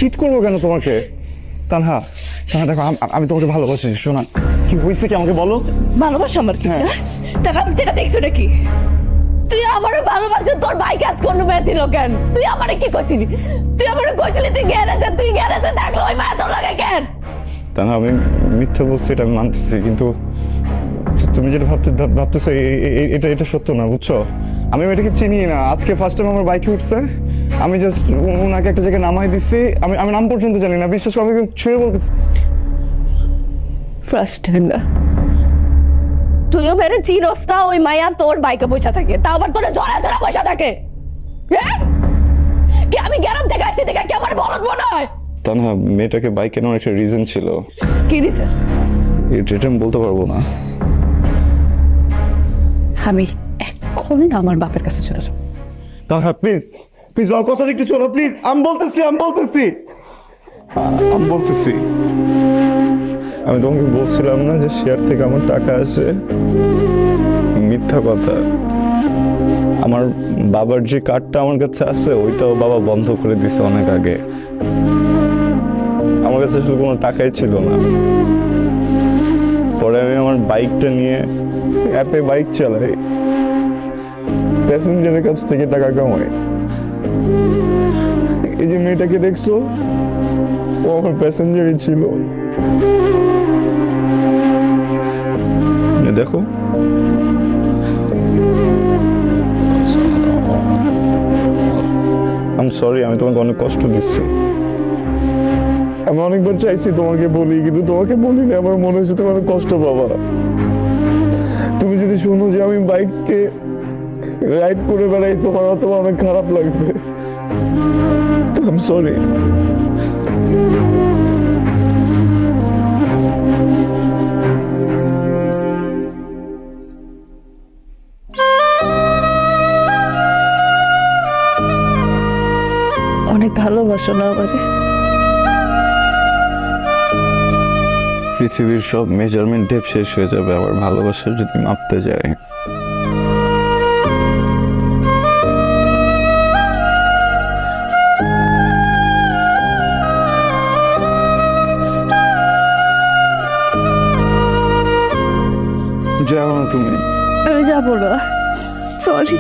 Cheat করবো কেন তোমাকে? তানহা, তানহা দেখো, আমি তোমাকে ভালোবাসি। শোনা, কি হয়েছে কি আমাকে বলো। ভালোবাসা আমার কি? হ্যাঁ। টাকা আমি যেটা দেখছো নাকি? তুই আমারে ভালোবাসতে তোর ভাই কাজ করলো পেয়েছিল কেন? তুই আমারে কি কইছিলি? তুই আমারে কইছিলি তুই গ্যারেজে থাকলো ওই মায়া তোর লাগে কেন? তানহা, আমি মিথ্যা বলছি, এটা আমি মানতেছি, কিন্তু তুমি যেটা ভাবতেছো এটা সত্য না, বুঝছো? আমি এটাকে চিনি না, আজকে ফার্স্ট টাইম আমার বাইকে উঠছে, আমি জাস্ট ওনাকে একটা জায়গায় নামাই দিচ্ছি, আমি নাম পর্যন্ত জানি না, বিশ্বাস করে আমি ছুঁয়ে বলতেছি। ফার্স্ট টাইম না, তুইও মেরে চিরস না ওই মায়া তোর বাইকে বসে থাকে, তা আবার তোরে জড়া জড়া বসে থাকে। হ্যাঁ, কি আমি গ্রাম থেকে আসছি দেখে কি আমার বলদ মনে হয়? তানহা, মেয়েটাকে বাইকে নেওয়ার একটা রিজন ছিল, কি রিজন? এটা আমি বলতে পারবো না। আমি এখন আমার বাপের কাছে চলে যাবো। তানহা, প্লিজ প্লিজ আমার কথা একটু চলো, প্লিজ। আমি বলতেছি আমি তোমাকে বলছিলাম না যে শেয়ার থেকে আমার টাকা আসে, মিথ্যা কথা। আমার বাবার যে কার্ডটা আমার কাছে আছে ওইটাও বাবা বন্ধ করে দিছে অনেক আগে। আমার কাছে আসলে কোনো টাকাই ছিল না। পরে আমি আমার বাইকটা নিয়ে অ্যাপে বাইক চালাই, প্যাসেঞ্জারের কাছ থেকে টাকা কামাই। এই যে মেয়েটাকে দেখছো, ও আমার প্যাসেঞ্জারই ছিল। দেখো, সরি, আমি তোমাকে অনেক কষ্ট দিচ্ছি। আমি অনেকবার চাইছি তোমাকে বলি, কিন্তু তোমাকে বলিনি। আমার মনে হচ্ছে তোমার অনেক কষ্ট পাবা। তুমি যদি শোনো যে আমি বাইককে রাইড করে বেড়াই, তোমার অনেক খারাপ লাগবে। I am sorry. অনেক ভালোবাসো না আমারে? পৃথিবীর সব মেজারমেন্ট টেপ শেষ হয়ে যাবে আমার ভালোবাসার যদি মাপতে যায়। যাও না তুমি। আমি যাবো না, সরি।